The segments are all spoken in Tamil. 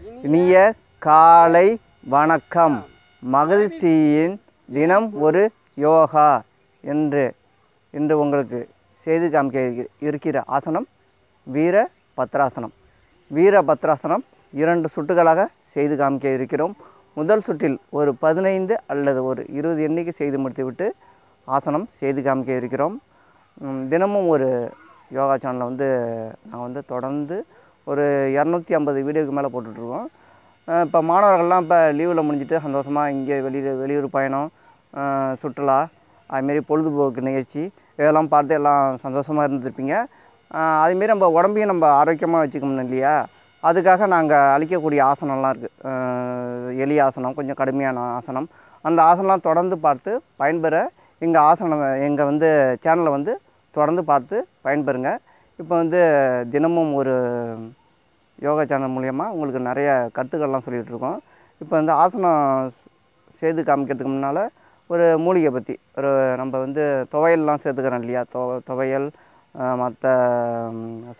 இனிய காலை வணக்கம். மகரிஷியின் தினம் ஒரு யோகா என்று உங்களுக்கு செய்து காமிக்க இருக்கிற ஆசனம் வீரபத்ராசனம். வீரபத்ராசனம் 2 சுட்டுகளாக செய்து காமிக்க இருக்கிறோம். முதல் சுற்றில் ஒரு 15 அல்லது ஒரு 20 எண்ணிக்கை செய்து முடித்துவிட்டு ஆசனம் செய்து காமிக்க இருக்கிறோம். தினமும் ஒரு யோகா சேனலில் நான் தொடர்ந்து ஒரு 250 வீடியோக்கு மேலே போட்டுட்ருக்கோம். இப்போ மாணவர்கள்லாம் இப்போ லீவில் முடிஞ்சிட்டு சந்தோஷமாக இங்கே வெளியூர் பயணம், சுற்றுலா, அதுமாரி பொழுதுபோக்கு நிகழ்ச்சி இதெல்லாம் பார்த்து எல்லாம் சந்தோஷமாக இருந்துருப்பீங்க. அதுமாரி நம்ம உடம்பையும் நம்ம ஆரோக்கியமாக வச்சுக்கணும் இல்லையா? அதுக்காக நாங்கள் அளிக்கக்கூடிய ஆசனம்லாம் இருக்குது. எளிய ஆசனம், கொஞ்சம் கடுமையான ஆசனம். அந்த ஆசனம்லாம் தொடர்ந்து பார்த்து பயன்பெற எங்கள் சேனலை தொடர்ந்து பார்த்து பயன்பெறுங்க. இப்போ தினமும் ஒரு யோகா சேனல் மூலயமா உங்களுக்கு நிறைய கருத்துக்கள்லாம் சொல்லிகிட்ருக்கோம். இப்போ ஆசனம் செய்து காமிக்கிறதுக்கு முன்னால் ஒரு மூலிகை பற்றி நம்ம துவையல்லாம் சேர்த்துக்கிறோம் இல்லையா? துவையல் மற்ற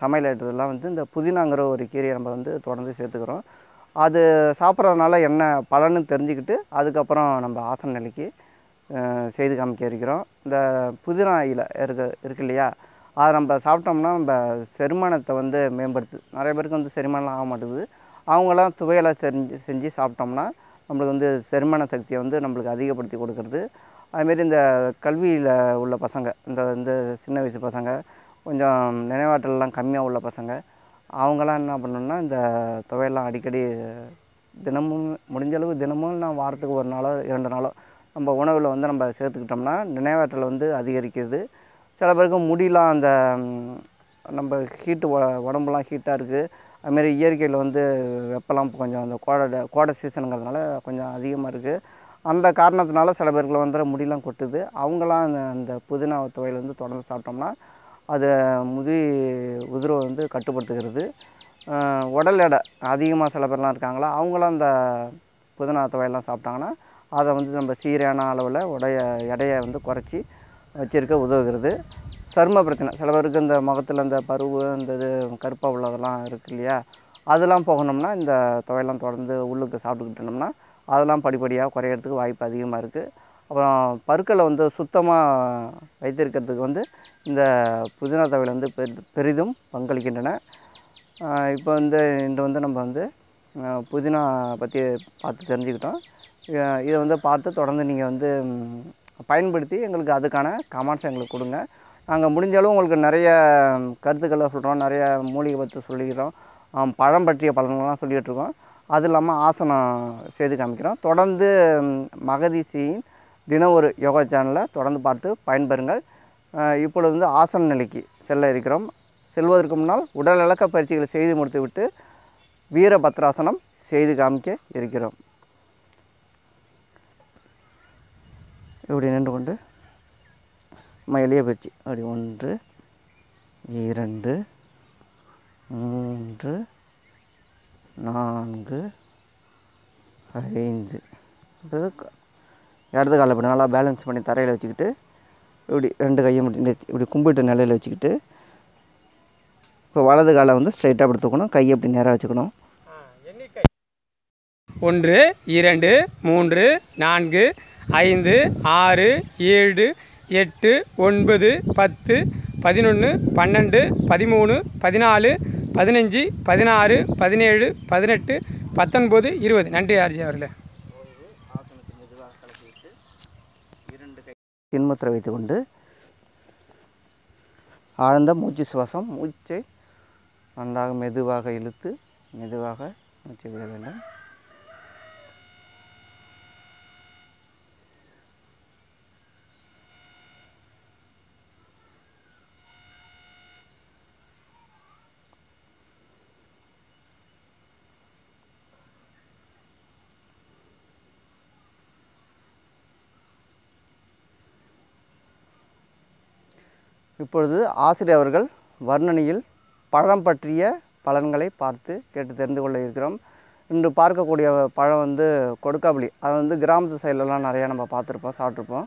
சமையல் ஐட்டத்தெல்லாம் இந்த புதினாங்கிற ஒரு கீரையை நம்ம தொடர்ந்து சேர்த்துக்கிறோம். அது சாப்பிட்றதுனால என்ன பலன்னு தெரிஞ்சுக்கிட்டு அதுக்கப்புறம் நம்ம ஆசன நிலைக்கு செய்து காமிக்க இருக்கிறோம். இந்த புதினா இலை இருக்கு இல்லையா? அதை நம்ம சாப்பிட்டோம்னா நம்ம செரிமானத்தை மேம்படுத்து. நிறைய பேருக்கு செரிமானம்லாம் ஆக மாட்டேங்குது. அவங்களாம் துவையலை செஞ்சு சாப்பிட்டோம்னா நம்மளுக்கு செரிமான சக்தியை நம்மளுக்கு அதிகப்படுத்தி கொடுக்குறது. அதுமாரி இந்த கல்வியில் உள்ள பசங்க, இந்த சின்ன வயசு பசங்க, கொஞ்சம் நினைவாற்றலாம் கம்மியாக உள்ள பசங்க, அவங்களாம் என்ன பண்ணணுன்னா இந்த துவையெல்லாம் அடிக்கடி தினமும் முடிஞ்சளவு தினமும் நான் வாரத்துக்கு 1 நாளோ 2 நாளோ நம்ம உணவில் நம்ம சேர்த்துக்கிட்டோம்னா நினைவாற்றல் அதிகரிக்கிறது. சில பேருக்கு முடியலாம் நம்ம ஹீட்டு உடம்புலாம் ஹீட்டாக இருக்குது. அதுமாரி இயற்கையில் வெப்பம்லாம் கொஞ்சம் அந்த கோடை சீசனுங்கிறதுனால கொஞ்சம் அதிகமாக இருக்குது. அந்த காரணத்தினால சில பேருக்கு முடியெலாம் கொட்டுது. அவங்களாம் அந்த புதினா துவையல் தொடர்ந்து சாப்பிட்டோம்னா அது முடி உதிர்வை கட்டுப்படுத்துகிறது. உடல் எடை அதிகமாக சில பேர்லாம் இருக்காங்களா, அவங்களாம் அந்த புதினா துவையெல்லாம் சாப்பிட்டாங்கன்னா அதை நம்ம சீரான அளவில் எடையை குறைச்சி வச்சுருக்க உதவுகிறது. சரும பிரச்சனை சில பேருக்கு இந்த முகத்தில் இந்த பருவு இது கருப்பாக உள்ளதெல்லாம் இருக்குது இல்லையா? அதெல்லாம் போகணும்னா இந்த துவையெல்லாம் தொடர்ந்து உள்ளுக்கு சாப்பிட்டுக்கிட்டோம்னா அதெல்லாம் படிப்படியாக குறையிறதுக்கு வாய்ப்பு அதிகமாக இருக்குது. அப்புறம் பற்களை சுத்தமாக வைத்திருக்கிறதுக்கு இந்த புதினா துவையல் பெரிதும் பங்களிக்கின்றன. இப்போ இன்று நம்ம புதினா பற்றி பார்த்து தெரிஞ்சுக்கிட்டோம். இதை பார்த்து தொடர்ந்து நீங்கள் பயன்படுத்தி எங்களுக்கு அதுக்கான கமெண்ட்ஸ் எங்களுக்கு கொடுங்க. நாங்கள் முடிஞ்சளவு உங்களுக்கு நிறைய கருத்துக்களை சொல்கிறோம், நிறைய மூலிகை பற்றி சொல்லிக்கிறோம், பழம் பற்றிய பலன்கள்லாம் சொல்லிகிட்ருக்கோம். அது இல்லாமல் ஆசனம் செய்து காமிக்கிறோம். தொடர்ந்து மகரிஷியின் தினம் ஒரு யோகா சேனலை தொடர்ந்து பார்த்து பயன்பெறுங்கள். இப்பொழுது ஆசன நிலைக்கு செல்ல இருக்கிறோம். செல்வதற்கு முன்னால் உடல் இலக்க பயிற்சிகளை செய்து முடித்துவிட்டு வீரபத்ராசனம் செய்து காமிக்க இருக்கிறோம். இப்படி நின்று கொண்டு நம்ம எளிய பயிற்சி அப்படி 1 2 3 4 5 இடது காலை இப்படி நல்லா பேலன்ஸ் பண்ணி தரையில் வச்சுக்கிட்டு இப்படி 2 கையை மட்டும் இப்படி கும்பிட்டு நிலையில் வச்சுக்கிட்டு இப்போ வலது காலை ஸ்ட்ரைட்டாக அப்படி தூக்கணும். கையை அப்படி நேராக வச்சுக்கணும். 1 2 3 4 5 6 7 8 9 10 11 12 13 14 15 16 17 18 19 20. நன்றி ஆர்ஜி அவர்களே. சின்முத்திரை வைத்துக்கொண்டு ஆழ்ந்த மூச்சு சுவாசம். மூச்சை நன்றாக மெதுவாக இழுத்து மெதுவாக மூச்சை விட வேண்டும். இப்பொழுது ஆசிரியர் அவர்கள் வர்ணனையில் பழம் பற்றிய பலன்களை பார்த்து கேட்டு தெரிந்து கொள்ள இருக்கிறோம். இன்று பார்க்கக்கூடிய பழம் கொடுக்காப்புளி. அது கிராமத்து சைட்லலாம் நிறையா நம்ம பார்த்துருப்போம், சாப்பிட்ருப்போம்.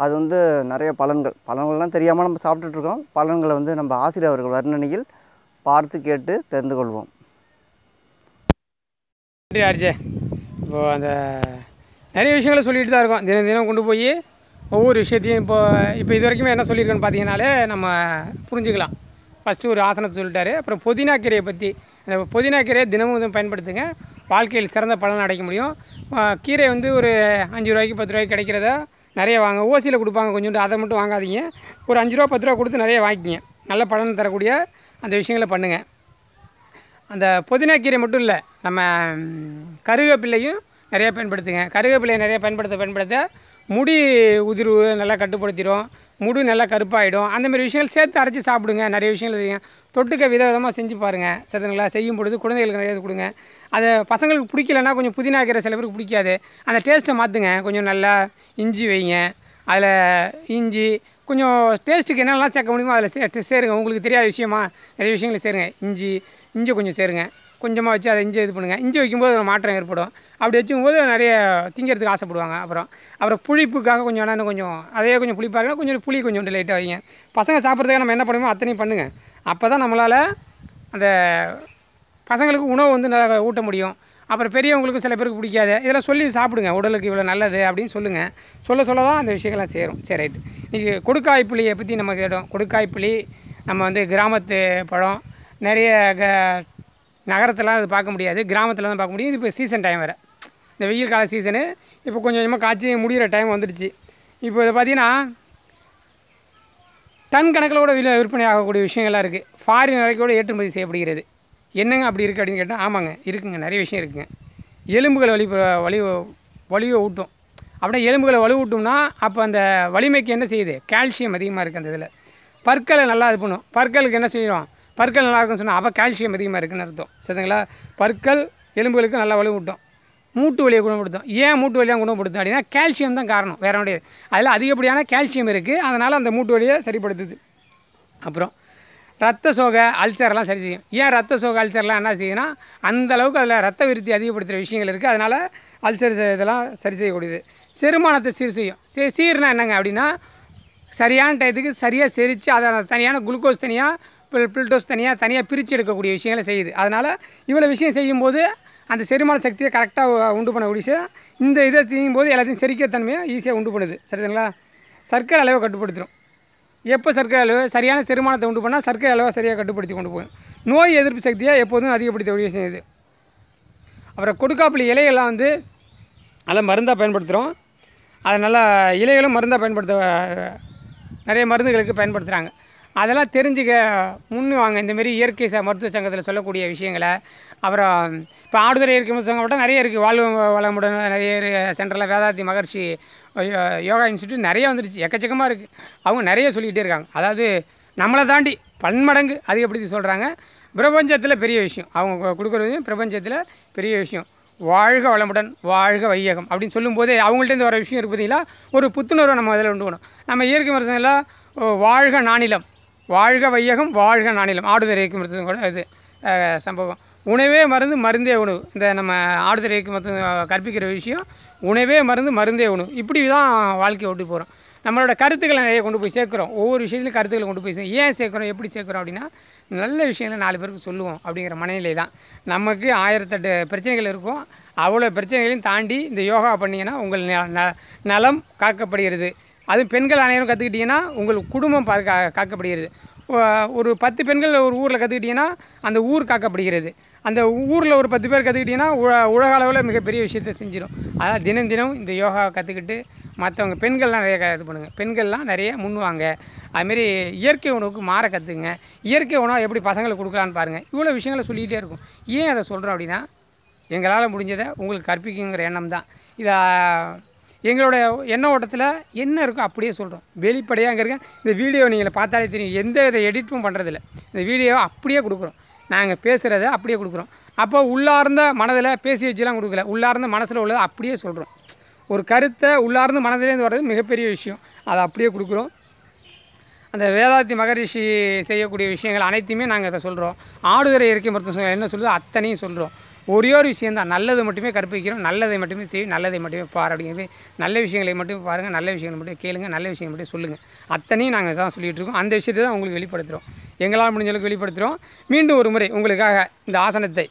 அது நிறைய பலன்கள்லாம் தெரியாமல் நம்ம சாப்பிட்டுட்ருக்கோம். பலன்களை நம்ம ஆசிரியர் அவர்கள் வர்ணனையில் பார்த்து கேட்டு தெரிந்து கொள்வோம். ஆர்ஜே இப்போது அந்த நிறைய விஷயங்களை சொல்லிட்டு தான் இருக்கோம். தினம் தினம் கொண்டு போய் ஒவ்வொரு விஷயத்தையும் இப்போ இது வரைக்குமே என்ன சொல்லியிருக்கேன்னு பார்த்தீங்கன்னாலே நம்ம புரிஞ்சுக்கலாம். ஃபஸ்ட்டு ஒரு ஆசனத்தை சொல்லிட்டாரு. அப்புறம் புதினா கீரையை பற்றி, அந்த புதினா கீரையை தினமும் பயன்படுத்துங்க, வாழ்க்கையில் சிறந்த பலன் அடைக்க முடியும். கீரை வந்து ஒரு 5 ரூபாய்க்கு 10 ரூபாய்க்கு கிடைக்கிறத நிறைய வாங்க. ஓசியில் கொடுப்பாங்க கொஞ்சோண்டு, அதை மட்டும் வாங்காதீங்க. ஒரு 5 ரூபா 10 ரூபா கொடுத்து நிறைய வாங்கிக்கிங்க. நல்ல பலன் தரக்கூடிய அந்த விஷயங்களை பண்ணுங்கள். அந்த புதினா கீரை மட்டும் இல்லை, நம்ம கருவேப்பிலையும் நிறையா பயன்படுத்துங்க. கருவேப்பிலையை நிறையா பயன்படுத்த முடி உதிர்வு நல்லா கட்டுப்படுத்திடும், முடி நல்லா கருப்பாகிடும். அந்தமாதிரி விஷயங்கள் சேர்த்து அரைச்சி சாப்பிடுங்க. நிறைய விஷயங்கள் செய்யுங்க. தொட்டுக்க விதவிதமாக செஞ்சு பாருங்கள். சரிங்களா? செய்யும் பொழுது குழந்தைகளுக்கு நிறைய கொடுங்க. அதை பசங்களுக்கு பிடிக்கலன்னா கொஞ்சம் புதினா கீரை சில பேருக்கு பிடிக்காது, அந்த டேஸ்ட்டை மாற்றுங்க. கொஞ்சம் நல்லா இஞ்சி வைங்க, அதில் இஞ்சி கொஞ்சம் டேஸ்ட்டுக்கு என்னெல்லாம் சேர்க்க முடியுமோ அதில் சேருங்க. உங்களுக்கு தெரியாத விஷயமா நிறைய விஷயங்களை சேருங்க. இஞ்சி கொஞ்சம் சேருங்க. கொஞ்சமாக வச்சு அதை இஞ்சி இது பண்ணுங்கள். இஞ்சி வைக்கும்போது ஒரு மாற்றம் ஏற்படும். அப்படி வச்சுக்கும்போது நிறைய திங்கிறதுக்கு ஆசைப்படுவாங்க. அப்புறம் புளிப்புக்காக கொஞ்சம் இன்னும் கொஞ்சம் அதே கொஞ்சம் புளிப்பாக இருக்குன்னா கொஞ்சம் புளி கொஞ்சம் லைட்டாக வைங்க. பசங்க சாப்பிட்றதுக்காக நம்ம என்ன பண்ணுமோ அத்தனையும் பண்ணுங்கள். அப்போ தான் நம்மளால் அந்த பசங்களுக்கு உணவு வந்து நல்லா ஊட்ட முடியும். அப்புறம் பெரியவங்களுக்கு சில பேருக்கு பிடிக்காது, இதெல்லாம் சொல்லி சாப்பிடுங்க. உடலுக்கு இவ்வளோ நல்லது அப்படின்னு சொல்ல தான் அந்த விஷயங்கள்லாம் சேரும். சரி, ரைட்டு. இன்றைக்கி கொடுக்காய் புளியை பற்றி நம்ம கேட்டோம். கொடுக்காய் புளி நம்ம வந்து கிராமத்து பழம், நிறைய நகரத்தெல்லாம் அது பார்க்க முடியாது, கிராமத்தில் தான் பார்க்க முடியும். இது இப்போ சீசன் டைம் வேறு, இந்த வெயில் கால சீசனு. இப்போ கொஞ்சம் கொஞ்சமாக காய்ச்சி முடிகிற டைம் வந்துடுச்சு. இப்போ இதை பார்த்திங்கன்னா டன் கணக்கில் கூட விற்பனை ஆகக்கூடிய விஷயங்கள்லாம் இருக்குது. ஃபாரின் வரைக்கும் கூட ஏற்றுமதி செய்யப்படுகிறது. என்னங்க அப்படி இருக்குது அப்படின்னு கேட்டால், ஆமாங்க இருக்குங்க, நிறைய விஷயம் இருக்குங்க. எலும்புகளை வலிவை ஊட்டும். அப்படியே எலும்புகளை வலுவூட்டோம்னா அப்போ அந்த வலிமைக்கு என்ன செய்யுது? கால்சியம் அதிகமாக இருக்குது அந்த இதில். பற்களை நல்லா இது பண்ணும். பற்களுக்கு என்ன செய்கிறோம்? பற்கள் நல்லா இருக்குன்னு சொன்னால் அப்போ கால்சியம் அதிகமாக இருக்குதுன்னு அர்த்தம். சரிங்களா? பற்கள் எலும்புகளுக்கு நல்லா வலுவூட்டும். மூட்டு வலியை குணப்படுத்தும். ஏன் மூட்டு வலியாக குணப்படுத்தும் அப்படின்னா கால்சியம் தான் காரணம், வேற ஒன்றும். அதில் அதிகப்படியான கால்சியம் இருக்குது, அதனால் அந்த மூட்டு வலியை சரிப்படுத்துது. அப்புறம் ரத்த சோகை அல்சர்லாம் சரி செய்யும். ஏன் ரத்த சோகை அல்சர்லாம் என்ன செய்யுதுன்னா அந்தளவுக்கு அதில் ரத்த விருத்தி அதிகப்படுத்துகிற விஷயங்கள் இருக்குது. அதனால் அல்சர் இதெல்லாம் சரி செய்யக்கூடியது. செரிமானத்தை சீர் செய்யும். சீர்னா என்னங்க அப்படின்னா சரியான டயத்துக்கு சரியாக செரித்து அதை தனியான குளுக்கோஸ் தனியாக பில்டோஸ் தனியாக பிரித்து எடுக்கக்கூடிய விஷயங்களை செய்யுது. அதனால் இவ்வளோ விஷயம் செய்யும்போது அந்த செரிமான சக்தியை கரெக்டாக உண்டு பண்ணக்கூடிய விஷயம். இந்த இதை செய்யும்போது எல்லாத்தையும் செரிக்கத்தன்மையாக ஈஸியாக உண்டு பண்ணுது. சரிங்களா? சர்க்கரை அளவை கட்டுப்படுத்திடும். எப்போ சர்க்கரை அளவு சரியான செரிமானத்தை உண்டு பண்ணால் சர்க்கரை அளவை சரியாக கட்டுப்படுத்தி கொண்டு போகும். நோய் எதிர்ப்பு சக்தியை எப்போதும் அதிகப்படுத்தக்கூடிய விஷயம் இது. அப்புறம் கொடுக்காப்புளி இலைகள்லாம் வந்து நல்லா மருந்தாக பயன்படுத்துகிறோம். அதை நல்லா இலைகளும் மருந்தாக நிறைய மருந்துகளுக்கு பயன்படுத்துகிறாங்க. அதெல்லாம் தெரிஞ்சுக்க வாங்க. இந்தமாரி இயற்கை மருத்துவ சங்கத்தில் சொல்லக்கூடிய விஷயங்களை. அப்புறம் இப்போ ஆடுதுறை இயற்கை மருத்துவ சங்கம் மட்டும் நிறைய இருக்குது. வாழ்வு வளமுடன் நிறைய சென்டரில் வேதாந்தி மகர்ஷி யோகா இன்ஸ்டியூட் நிறைய வந்துடுச்சு, எக்கச்சக்கமாக இருக்குது. அவங்க நிறைய சொல்லிக்கிட்டே இருக்காங்க. அதாவது நம்மளை தாண்டி பன்மடங்கு அதிகப்படுத்தி சொல்கிறாங்க. பிரபஞ்சத்தில் பெரிய விஷயம் அவங்க கொடுக்குறது, பிரபஞ்சத்தில் பெரிய விஷயம். வாழ்க வளமுடன், வாழ்க வையகம் அப்படின்னு சொல்லும்போதே அவங்கள்ட்டேருந்து வர விஷயம் இருக்குது. பார்த்தீங்களா? ஒரு புத்துணர்வை நம்ம அதில் உண்டு பண்ணணும். நம்ம இயற்கை மருத்துவத்தில் வாழ்க நானிலம், வாழ்க வையகம், வாழ்க நானிலம், ஆடுதுறை இயற்கை மருத்துவம் கூட இது சம்பவம். உணவே மருந்து, மருந்தே உணவு. இந்த நம்ம ஆடுதுறை இயற்கை மருத்துவம் கற்பிக்கிற விஷயம் உணவே மருந்து, மருந்தே உணவு. இப்படி தான் வாழ்க்கையை ஓட்டி போகிறோம். நம்மளோட கருத்துக்களை நிறைய கொண்டு போய் சேர்க்குறோம். ஒவ்வொரு விஷயத்துலையும் கருத்துக்களை கொண்டு போய் ஏன் சேர்க்குறோம், எப்படி சேர்க்குறோம் அப்படின்னா நல்ல விஷயங்களை 4 பேருக்கு சொல்லுவோம் அப்படிங்கிற மனநிலை தான். நமக்கு 1008 பிரச்சனைகள் இருக்கும். அவ்வளோ பிரச்சனைகளையும் தாண்டி இந்த யோகா பண்ணிங்கன்னா உங்கள் நலம் காக்கப்படுகிறது. அது பெண்கள் அனைவரும் கற்றுக்கிட்டிங்கன்னா உங்கள் குடும்பம் காக்கப்படுகிறது. ஒரு 10 பெண்கள் ஒரு ஊரில் கற்றுக்கிட்டிங்கன்னா அந்த ஊர் காக்கப்படுகிறது. அந்த ஊரில் ஒரு 10 பேர் கற்றுக்கிட்டிங்கன்னா உலக அளவில் மிகப்பெரிய விஷயத்தை செஞ்சிடும். அதான் தினம் தினம் இந்த யோகா கற்றுக்கிட்டு மற்றவங்க பெண்கள்லாம் நிறைய இது பண்ணுங்கள். பெண்கள்லாம் நிறைய முன்வாங்க. அதுமாரி இயற்கை உணவுக்கு மாற கற்றுங்க. இயற்கை உணவு எப்படி பசங்களுக்கு கொடுக்கலான்னு பாருங்கள். இவ்வளோ விஷயங்களை சொல்லிக்கிட்டே இருக்கும். ஏன் அதை சொல்கிறோம் அப்படின்னா எங்களால் முடிஞ்சதை உங்களுக்கு கற்பிக்குங்கிற எண்ணம் தான். இதை எங்களோட எண்ண ஓட்டத்தில் என்ன இருக்கோ அப்படியே சொல்கிறோம். வெளிப்படையாக அங்கே இருக்க இந்த வீடியோ நீங்கள் பார்த்தாலே தெரியும். எந்த வித எடிட்டும் பண்ணுறதில்ல. இந்த வீடியோவை அப்படியே கொடுக்குறோம். நாங்கள் பேசுகிறத அப்படியே கொடுக்குறோம். அப்போ உள்ளார்ந்த மனதில் பேசி வச்சுலாம் கொடுக்கல. உள்ளார்ந்த மனசில் உள்ளதை அப்படியே சொல்கிறோம். ஒரு கருத்தை உள்ளார்ந்த மனதிலேருந்து வர்றது மிகப்பெரிய விஷயம். அதை அப்படியே கொடுக்குறோம். அந்த வேதாந்தி மகரிஷி செய்யக்கூடிய விஷயங்கள் அனைத்தையுமே நாங்கள் அதை சொல்கிறோம். ஆடுதுறை இயற்கை மருத்துவம் என்ன சொல்லுதோ அத்தனையும் சொல்கிறோம். ஒரே ஒரு விஷயந்தான், நல்லது மட்டுமே கற்பிக்கிறோம். நல்லதை மட்டுமே செய்யும், நல்லதை மட்டுமே பாரு அப்படிங்கிறது. நல்ல விஷயங்களை மட்டும் பாருங்கள், நல்ல விஷயங்களை மட்டும் கேளுங்க, நல்ல விஷயங்களை மட்டும் சொல்லுங்கள். அத்தனையும் நாங்கள் தான் சொல்லிகிட்டு இருக்கோம். அந்த விஷயத்தை தான் உங்களுக்கு வெளிப்படுத்துகிறோம். எங்களால் முடிஞ்சளவுக்கு வெளிப்படுத்துகிறோம். மீண்டும் ஒரு முறை உங்களுக்காக இந்த ஆசனத்தை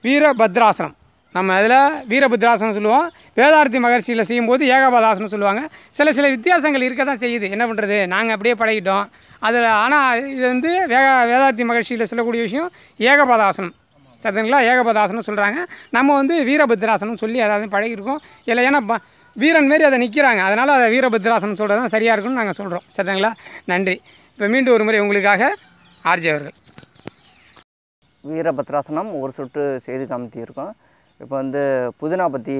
வீரபத்ராசனம். நம்ம அதில் வீரபத்ராசனம் சொல்லுவோம். வேதார்த்தி மகர்ஷியில் செய்யும்போது ஏகபாதாசனம் சொல்லுவாங்க. சில வித்தியாசங்கள் இருக்க தான் செய்யுது. என்ன பண்ணுறது, நாங்கள் அப்படியே பழகிட்டோம் அதில். ஆனால் இது வந்து வேதார்த்தி மகர்ஷியில் சொல்லக்கூடிய விஷயம் ஏகபாதாசனம். சரிங்களா? ஏகபாதாசனம் சொல்கிறாங்க. நம்ம வந்து வீரபத்ராசனம் சொல்லி அதாவது பழகிருக்கோம். இல்லை ஏன்னா வீரன் மாரி அதை நிற்கிறாங்க, அதனால் அதை வீரபத்ராசனம் சொல்கிறது தான் சரியாக இருக்குன்னு நாங்கள் சொல்கிறோம். சரிங்களா? நன்றி. இப்போ மீண்டும் ஒரு முறை உங்களுக்காக ஆர்ஜே அவர்கள். வீரபத்ராசனம் ஒரு சொட்டு செய்து காமித்திருக்கோம். இப்போ வந்து புதினா பற்றி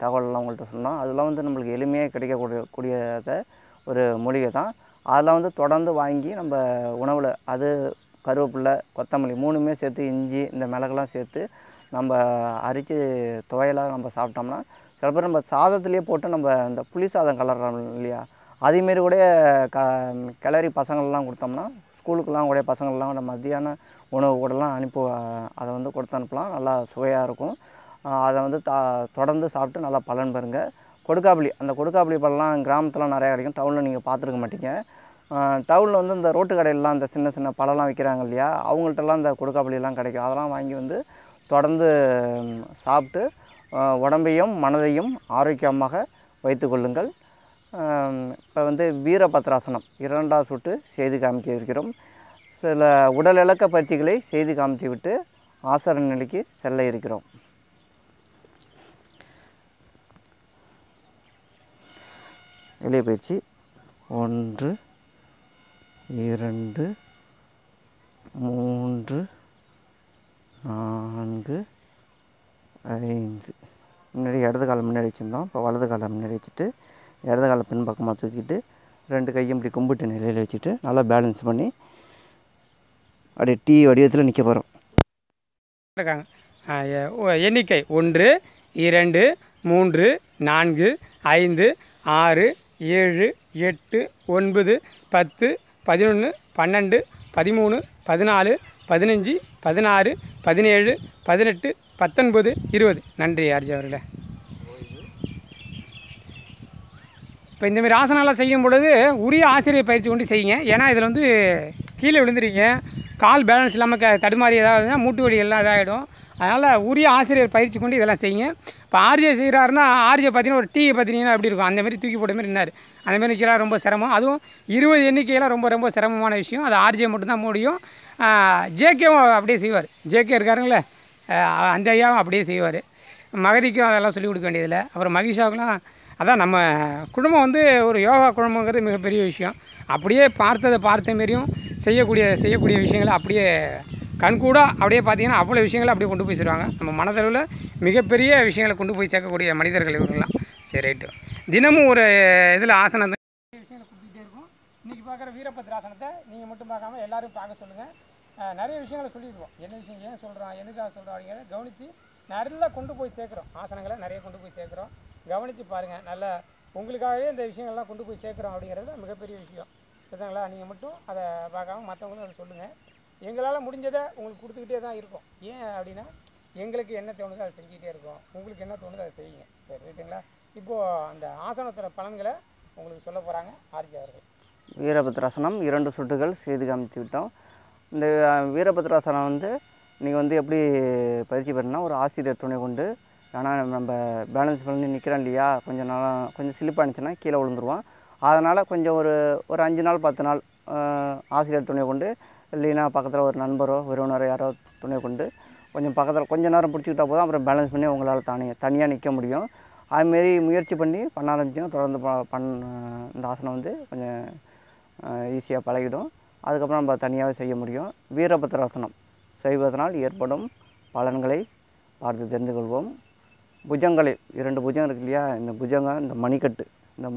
தகவலெல்லாம் உங்கள்கிட்ட சொன்னோம். அதெல்லாம் வந்து நம்மளுக்கு எளிமையாக கிடைக்கக்கூடியத ஒரு மூலிகை தான். அதெல்லாம் வந்து தொடர்ந்து வாங்கி நம்ம உணவில் அது கருவேப்பிலை, கொத்தமல்லி 3மே சேர்த்து, இஞ்சி, இந்த மிளகுலாம் சேர்த்து நம்ம அரித்து துவையலாக நம்ம சாப்பிட்டோம்னா, சில பேர் நம்ம சாதத்துலேயே போட்டு நம்ம இந்த புளி சாதம் கலர்றோம் இல்லையா, அதேமாரி கூட கிளறி பசங்கள்லாம் கொடுத்தோம்னா, ஸ்கூலுக்கெல்லாம் கூட பசங்கள்லாம் நம்ம மத்தியான உணவு கூடலாம் அதை வந்து கொடுத்து அனுப்பலாம். நல்லா சுவையாக இருக்கும். அதை வந்து தொடர்ந்து சாப்பிட்டு நல்லா பலன் பெறுங்க. கொடுக்காப்புளி, அந்த கொடுக்காப்புளி பழம்லாம் கிராமத்தில் நிறையா கிடைக்கும், டவுனில் நீங்கள் பார்த்துருக்க மாட்டீங்க. டவுனில் வந்து இந்த ரோட்டு கடையிலலாம் இந்த சின்ன சின்ன பழம்லாம் விற்கிறாங்க இல்லையா, அவங்கள்ட்டலாம் இந்த கொடுக்காப்புளிலாம் கிடைக்கும். அதெல்லாம் வாங்கி வந்து தொடர்ந்து சாப்பிட்டு உடம்பையும் மனதையும் ஆரோக்கியமாக வைத்து கொள்ளுங்கள். இப்போ வந்து வீரபத்ராசனம் 2வது சுட்டு செய்து காமிக்க இருக்கிறோம். சில உடல் இலக்க பயிற்சிகளை செய்து காமித்து விட்டு ஆசன நிலைக்கு செல்ல இருக்கிறோம். எளிய பயிற்சி 1 2 3 4 5. முன்னாடி இடது காலம் முன்னாடி வச்சுருந்தோம். இப்போ வலது காலம் முன்னாடி வச்சுட்டு இடது காலம் பின்பக்கமாக தூக்கிட்டு 2 கையும் இப்படி கும்பிட்டு நிலையில் வச்சுட்டு நல்லா பேலன்ஸ் பண்ணி அப்படியே டீ வடிவத்தில் நிற்க போகிறோம். இருக்காங்க எண்ணிக்கை 1 2 3 4 5 6 7 8 9 10 11 12 13 14 15 16 17 18 19 20. நன்றி ஆர்ஜி அவர்களே. இப்போ இந்தமாரி ஆசனம்லாம் செய்யும் பொழுது உரிய ஆசிரியர் பயிற்சி கொண்டு செய்யுங்க. ஏன்னா இதில் வந்து கீழே விழுந்துருக்கீங்க, கால் பேலன்ஸ் இல்லாமல் தடுமாறி ஏதாவது மூட்டு வலி எல்லாம் இதாகிடும். அதனால் உரிய ஆசிரியர் பயிற்சி கொண்டு இதெல்லாம் செய்யுங்க. இப்போ ஆர்ஜே செய்கிறாருன்னா ஆர்ஜே பார்த்தீங்கன்னா ஒரு டீ பார்த்தீங்கன்னா எப்படி இருக்கும், அந்தமாரி தூக்கி போட்ட மாதிரி நின்னார். அந்தமாரி நிற்கிறார், ரொம்ப சிரமம். அதுவும் 20 எண்ணிக்கையெல்லாம் ரொம்ப ரொம்ப சிரமமான விஷயம். அது ஆர்ஜே மட்டும்தான் முடியும். ஜேகேவும் அப்படியே செய்வார். ஜேகே இருக்காருங்களே, அந்த ஐயாவும் அப்படியே செய்வார். மகதிக்கும் அதெல்லாம் சொல்லிக் கொடுக்க வேண்டியதில்லை. அப்புறம் மகிஷாவுக்குலாம் அதான் நம்ம குடும்பம் வந்து ஒரு யோகா குடும்பங்கிறது மிகப்பெரிய விஷயம். அப்படியே பார்த்த மாரியும் செய்யக்கூடிய விஷயங்களை அப்படியே கண்கூடாக அப்படியே பார்த்தீங்கன்னா அவ்வளோ விஷயங்களை அப்படியே கொண்டு போய் சேர்வாங்க. நம்ம மனதளவில் மிகப்பெரிய விஷயங்களை கொண்டு போய் சேர்க்கக்கூடிய மனிதர்கள் இவங்கெல்லாம். சரி, ரைட்டு. தினமும் ஒரு இதில் ஆசனம் விஷயங்களை கொடுத்துக்கிட்டே இருக்கும். இன்றைக்கி பார்க்குற வீரபத்ராசனத்தை நீங்கள் மட்டும் பார்க்காம எல்லோரும் பார்க்க சொல்லுங்கள். நிறைய விஷயங்களை சொல்லியிருக்கோம். என்ன விஷயம், ஏன் சொல்கிறோம், எதுக்காக சொல்கிறோம் அப்படிங்கிறத கவனித்து நல்லா கொண்டு போய் சேர்க்குறோம். ஆசனங்களை நிறைய கொண்டு போய் சேர்க்குறோம். கவனித்து பாருங்கள். நல்லா உங்களுக்காகவே இந்த விஷயங்கள்லாம் கொண்டு போய் சேர்க்குறோம் அப்படிங்கிறது மிகப்பெரிய விஷயம். சரிங்களா? நீங்கள் மட்டும் அதை பார்க்காம மற்றவங்களும் அதை சொல்லுங்கள். எங்களால் முடிஞ்சதை உங்களுக்கு கொடுத்துக்கிட்டே தான் இருக்கோம். ஏன் அப்படின்னா எங்களுக்கு என்ன தோணுதோ அதை செஞ்சுக்கிட்டே இருக்கோம். உங்களுக்கு என்ன தோணுதோ அதை செய்யுங்க. சரி, ரைட்டுங்களா? இப்போது அந்த ஆசனத்தோட பலன்களை உங்களுக்கு சொல்ல போகிறாங்க ஆர்ஜி அவர்கள். வீரபத்ராசனம் 2 சுட்டுகள் செய்து காமித்து விட்டோம். இந்த வீரபத்ராசனம் வந்து நீங்கள் வந்து எப்படி பயிற்சி பண்ணால் ஒரு ஆசிரியர் துணை கொண்டு, ஆனால் நம்ம பேலன்ஸ் பண்ணி நிற்கிறோம் இல்லையா, கொஞ்சம் ஸ்லிப் ஆனிச்சுன்னா கீழே விழுந்துருவோம். அதனால் கொஞ்சம் ஒரு 5 நாள் 10 நாள் ஆசிரியர் துணை கொண்டு, இல்லைன்னா பக்கத்தில் ஒரு நண்பரோ உறவினரோ யாரோ துணை கொண்டு கொஞ்சம் பக்கத்தில் கொஞ்சம் நேரம் பிடிச்சிக்கிட்டா போதும். அப்புறம் பேலன்ஸ் பண்ணி உங்களால் தனியாக நிற்க முடியும். அதுமாரி முயற்சி பண்ண ஆரம்பிச்சிங்கன்னா தொடர்ந்து இந்த ஆசனம் வந்து கொஞ்சம் ஈஸியாக பழகிடும். அதுக்கப்புறம் நம்ம தனியாகவே செய்ய முடியும். வீரபத்ராசனம் செய்வதனால் ஏற்படும் பலன்களை பார்த்து தெரிந்து கொள்வோம். புஜங்களை 2 புஜம் இருக்கு இல்லையா, இந்த புஜங்க, இந்த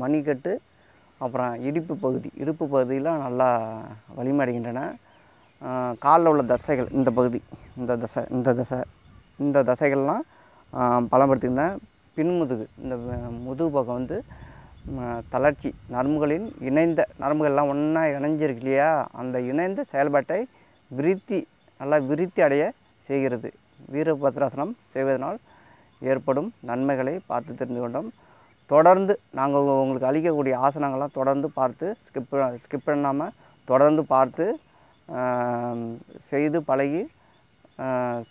மணிக்கட்டு அப்புறம் இடுப்பு பகுதியில் நல்லா வலிமை அடைகின்றன. காலில் உள்ள தசைகள், இந்த பகுதி, இந்த தசைகள்லாம் பலப்படுத்துகின்றன. பின்முதுகு, இந்த முதுகு பக்கம் வந்து தளர்ச்சி, நரம்புகள்லாம் ஒன்றா இணைஞ்சிருக்கு இல்லையா, அந்த இணைந்த செயல்பாட்டை நல்லா விருத்தி அடைய செய்கிறது. வீரபத்ராசனம் செய்வதனால் ஏற்படும் நன்மைகளை பார்த்து தெரிந்து கொண்டோம். தொடர்ந்து நாங்கள் உங்களுக்கு அளிக்கக்கூடிய ஆசனங்கள்லாம் தொடர்ந்து பார்த்து ஸ்கிப் பண்ணாமல் தொடர்ந்து பார்த்து செய்து பழகி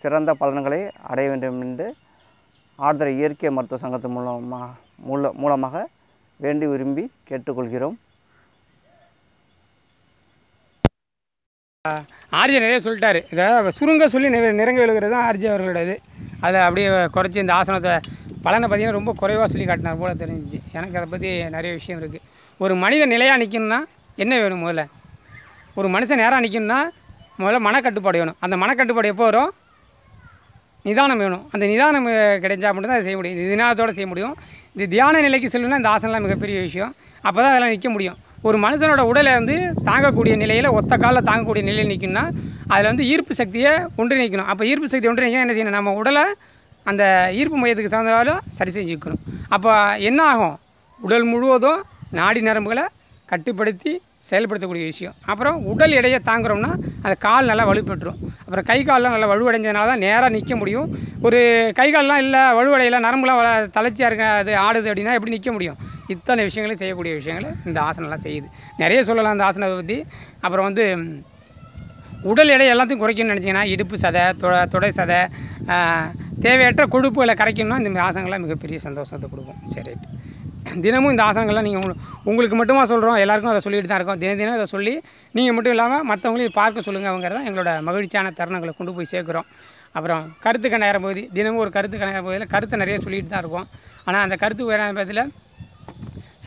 சிறந்த பலன்களை அடைய வேண்டும் என்று ஆர்தர இயற்கை மருத்துவ சங்கத்தின் மூலமாக வேண்டி விரும்பி கேட்டுக்கொள்கிறோம். ஆர்ஜி நிறைய சொல்லிட்டாரு. இதை சுருங்க சொல்லி நிறங்க விழுகிறது தான் ஆர்ஜி அவர்களோட இது. அதை அப்படியே குறைச்சி இந்த ஆசனத்தை பலனை பார்த்திங்கன்னா ரொம்ப குறைவாக சொல்லி காட்டினார் போல் தெரிஞ்சிச்சு. எனக்கு அதை பற்றி நிறைய விஷயம் இருக்குது. ஒரு மனிதன் நிலையாக நிற்கணும்னா என்ன வேணும்? முதல்ல ஒரு மனுஷன் நேராக நிற்கணும்னா முதல்ல மனக்கட்டுப்பாடு வேணும். அந்த மனக்கட்டுப்பாடு எப்போ வரும்? நிதானம் வேணும். அந்த நிதானம் கிடைச்சா மட்டும்தான் அதை செய்ய முடியும். இது நிதானத்தோடு செய்ய முடியும். இது தியான நிலைக்கு செல்லணும்னா இந்த ஆசனம்லாம் மிகப்பெரிய விஷயம். அப்போ தான் அதெல்லாம் நிற்க முடியும். ஒரு மனுஷனோட உடலை வந்து தாங்கக்கூடிய நிலையில், ஒத்த காலில் தாங்கக்கூடிய நிலையில் நிற்கணும்னா அதில் வந்து ஈர்ப்பு சக்தியை ஒன்றிணைக்கணும். அப்போ ஈர்ப்பு சக்தி ஒன்றிணைக்க என்ன செய்யணும்? நம்ம உடலை அந்த ஈர்ப்பு மையத்துக்கு சார்ந்தவாலும் சரி செஞ்சுக்கணும். அப்போ என்ன ஆகும்? உடல் முழுவதும் நாடி நரம்புகளை கட்டுப்படுத்தி செயல்படுத்தக்கூடிய விஷயம். அப்புறம் உடல் எடையை தாங்குறோம்னா அந்த கால் நல்லா வலுப்பெற்றுரும். அப்புறம் கை கால்லாம் நல்லா வலுவடைஞ்சதுனால தான் நேராக நிற்க முடியும். ஒரு கை கால்லாம் இல்லை, வலுவடையில, நரம்புலாம் தளர்ச்சியாக இருக்க அது ஆடுது அப்படின்னா எப்படி நிற்க முடியும்? இத்தனை விஷயங்களையும் செய்யக்கூடிய விஷயங்களை இந்த ஆசனம்லாம் செய்யுது. நிறைய சொல்லலாம் இந்த ஆசனத்தை பற்றி. அப்புறம் வந்து உடல் எடை எல்லாத்தையும் குறைக்கணும்னு நினச்சிங்கன்னா இடுப்பு சதை, தொடை சதை, தேவையற்ற கொழுப்புகளை கரைக்கணும்னா இந்த ஆசனங்கள்லாம் மிகப்பெரிய சந்தோஷத்தை கொடுக்கும். சரி, தினமும் இந்த ஆசனங்கள்லாம் நீங்கள் உங்களுக்கு மட்டுமா சொல்கிறோம், எல்லாருக்கும் அதை சொல்லிட்டு தான் இருக்கோம். தினம் இதை சொல்லி நீங்கள் மட்டும் இல்லாமல் மற்றவங்களையும் பார்க்க சொல்லுங்கள். அவங்கிறத எங்களோட மகிழ்ச்சியான தருணங்களை கொண்டு போய் சேர்க்குறோம். அப்புறம் கருத்து கணையார பகுதி, தினமும் ஒரு கருத்து கணையார பகுதியில் கருத்தை நிறைய சொல்லிட்டு தான் இருக்கோம். ஆனால் அந்த கருத்து கணையார பகுதியில்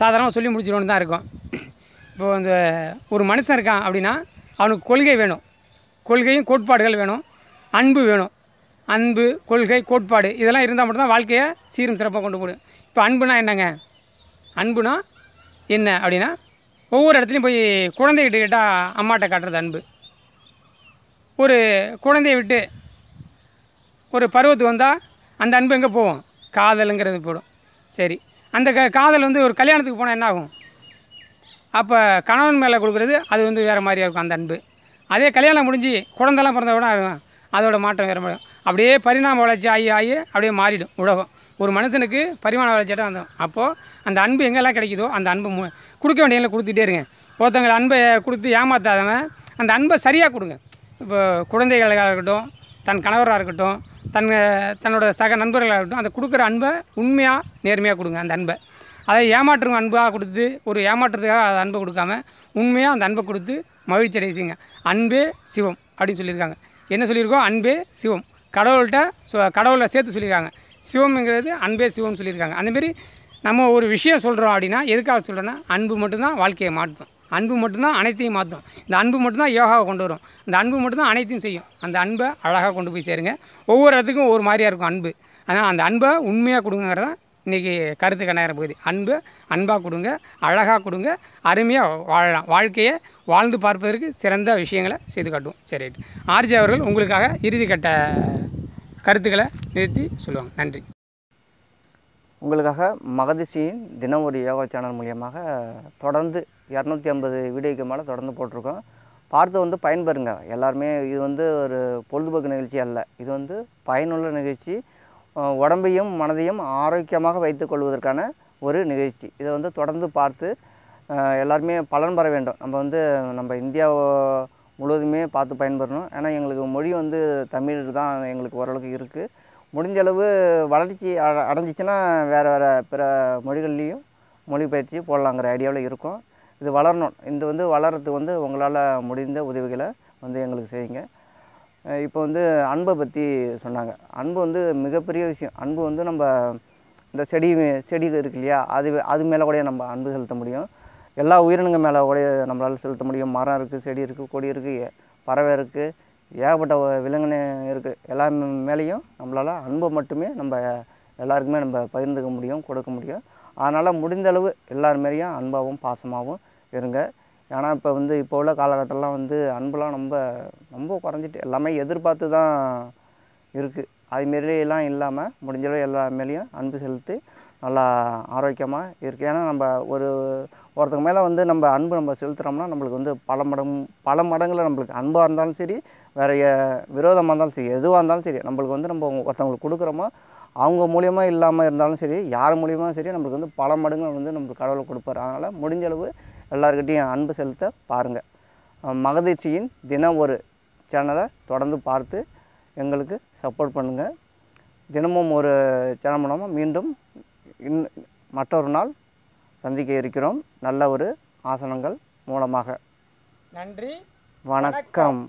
சாதாரணமாக சொல்லி முடிச்சிடணுன்னு தான் இருக்கும். இப்போது அந்த ஒரு மனுஷன் இருக்கான் அப்படின்னா அவனுக்கு கொள்கை வேணும், கொள்கையும் கோட்பாடுகள் வேணும், அன்பு வேணும். அன்பு, கொள்கை, கோட்பாடு இதெல்லாம் இருந்தால் மட்டும்தான் வாழ்க்கையை சீரும் சிறப்பாக கொண்டு போடும். இப்போ அன்புனா என்னங்க? அன்புனா என்ன அப்படின்னா ஒவ்வொரு இடத்துலையும் போய் குழந்தைகிட்ட கேட்டால் அம்மாட்ட காட்டுறது அன்பு. ஒரு குழந்தைய விட்டு ஒரு பருவத்துக்கு வந்தால் அந்த அன்பு எங்கே போகும்? காதலுங்கிறது போடும். சரி, அந்த காதல் வந்து ஒரு கல்யாணத்துக்கு போனால் என்ன ஆகும்? அப்போ கணவன் மேலே கொடுக்குறது அது வந்து வேறு மாதிரியாக இருக்கும் அந்த அன்பு. அதே கல்யாணம் முடிஞ்சு குழந்தெல்லாம் பிறந்த கூட அதோட மாற்றம் வேறு மாதிரி. அப்படியே பரிணாம வளர்ச்சி ஆகி அப்படியே மாறிடும் உலகம். ஒரு மனுஷனுக்கு பரிமாண வளர்ச்சியாக தான் வந்தோம். அப்போது அந்த அன்பு எங்கெல்லாம் கிடைக்குதோ அந்த அன்பு கொடுக்க வேண்டியதில் கொடுத்துட்டே இருங்க. ஒருத்தவங்களை அன்பை கொடுத்து ஏமாற்றாதவன் அந்த அன்பை சரியாக கொடுங்க. இப்போ குழந்தைகளாக இருக்கட்டும், தன் கணவராக இருக்கட்டும், தன்னோட சக நண்பர்களாக இருக்கட்டும், அந்த கொடுக்குற அன்பை உண்மையாக நேர்மையாக கொடுங்க. அந்த அன்பை அதை ஏமாற்றுங்க அன்பாக கொடுத்து ஒரு ஏமாற்றுறதுக்காக அந்த அன்பை கொடுக்காம உண்மையாக அந்த அன்பை கொடுத்து மகிழ்ச்சி அடைச்சிங்க. அன்பே சிவம் அப்படின்னு சொல்லியிருக்காங்க. என்ன சொல்லியிருக்கோம்? அன்பே சிவம். கடவுளை சேர்த்து சொல்லியிருக்காங்க. சிவம்ங்கிறது அன்பே சிவம்னு சொல்லியிருக்காங்க. அந்தமாரி நம்ம ஒரு விஷயம் சொல்கிறோம் அப்படின்னா எதுக்காக சொல்கிறோன்னா அன்பு மட்டும்தான் வாழ்க்கையை மாற்றும். அன்பு மட்டும்தான் அனைத்தையும் மாற்றும். இந்த அன்பு மட்டும்தான் யோகாவை கொண்டு வரும். இந்த அன்பு மட்டும்தான் அனைத்தையும் செய்யும். அந்த அன்பை அழகாக கொண்டு போய் சேருங்க. ஒவ்வொரு இடத்துக்கும் ஒவ்வொரு மாதிரியாக இருக்கும் அன்பு. ஆனால் அந்த அன்பை உண்மையாக கொடுங்கிறதான் இன்றைக்கி கருத்து கணையார போகுது. அன்பு அன்பாக கொடுங்க, அழகாக கொடுங்க, அருமையாக வாழலாம். வாழ்க்கையை வாழ்ந்து பார்ப்பதற்கு சிறந்த விஷயங்களை செய்து காட்டுவோம். சரி, ஆர்ஜி அவர்கள் உங்களுக்காக இறுதிக்கட்ட கருத்துக்களை நிறுத்தி சொல்லுவாங்க. நன்றி. உங்களுக்காக மகதிஷியின் தினம் ஒரு யோகா சேனல் மூலியமாக தொடர்ந்து 250 வீடியோக்கு மேலே தொடர்ந்து போட்டிருக்கோம். பார்த்து வந்து பயன்பெறுங்க எல்லாருமே. இது வந்து ஒரு பொழுதுபோக்கு நிகழ்ச்சி அல்ல, இது வந்து பயனுள்ள நிகழ்ச்சி. உடம்பையும் மனதையும் ஆரோக்கியமாக வைத்துக் கொள்வதற்கான ஒரு நிகழ்ச்சி. இதை வந்து தொடர்ந்து பார்த்து எல்லாருமே பலன் பெற வேண்டும். நம்ம இந்தியா முழுவதுமே பார்த்து பயன்பெறணும். ஏன்னா எங்களுக்கு மொழி வந்து தமிழ் தான் எங்களுக்கு ஓரளவுக்கு இருக்குது. முடிஞ்ச அளவு வளர்ச்சி அடைஞ்சிச்சின்னா வேறு பிற மொழிகள்லேயும் மொழிபெயர்ச்சி போடலாங்கிற ஐடியாவில் இருக்கும். இது வளரணும். இது வந்து வளர்கிறதுக்கு வந்து உங்களால் முடிந்த உதவிகளை வந்து எங்களுக்கு செய்யுங்க. இப்போ வந்து அன்பை பற்றி சொன்னாங்க. அன்பு வந்து மிகப்பெரிய விஷயம். அன்பு வந்து நம்ம இந்த செடி இருக்கு இல்லையா, அது மேலே கூட நம்ம அன்பு செலுத்த முடியும். எல்லா உயிரினங்கள் மேலே கூட நம்மளால் செலுத்த முடியும். மரம் இருக்குது, செடி இருக்குது, கொடி இருக்குது, பறவை இருக்குது, ஏகப்பட்ட விலங்குன்னு இருக்குது. எல்லா மேலேயும் நம்மளால் அன்பை மட்டுமே நம்ம எல்லாருக்குமே நம்ம பகிர்ந்துக்க முடியும், கொடுக்க முடியும். அதனால் முடிந்தளவு எல்லார் மாரியும் அன்பாகவும் பாசமாகவும் இருங்க. ஏன்னா இப்போ உள்ள காலகட்டம்லாம் வந்து அன்புலாம் ரொம்ப குறைஞ்சிட்டு எல்லாமே எதிர்பார்த்து தான் இருக்குது. அதுமாரிலாம் இல்லாமல் முடிஞ்சளவு எல்லா மேலேயும் அன்பு செலுத்தி நல்லா ஆரோக்கியமாக இருக்குது. ஏன்னா நம்ம ஒருத்தங்க மேலே வந்து நம்ம அன்பு செலுத்துகிறோம்னா நம்மளுக்கு வந்து பல மடங்குல நம்மளுக்கு அன்பாக இருந்தாலும் சரி, வேறு விரோதமாக இருந்தாலும் சரி, எதுவாக இருந்தாலும் சரி, நம்மளுக்கு வந்து நம்ம ஒருத்தவங்களுக்கு கொடுக்குறோமோ அவங்க மூலியமாக இல்லாமல் இருந்தாலும் சரி, யார் மூலியமாக சரி, நம்மளுக்கு வந்து பல மடங்கு வந்து நம்மளுக்கு கடவுள் கொடுப்பார். அதனால் முடிஞ்சளவு எல்லாருக்கிட்டையும் அன்பு செலுத்த பாருங்கள். மகதிஷியின் தினம் ஒரு சேனலை தொடர்ந்து பார்த்து எங்களுக்கு சப்போர்ட் பண்ணுங்கள். தினமும் ஒரு சேனல் மூலமாக மீண்டும் மற்றொரு நாள் சந்திக்க இருக்கிறோம் நல்ல ஒரு ஆசனங்கள் மூலமாக. நன்றி, வணக்கம்.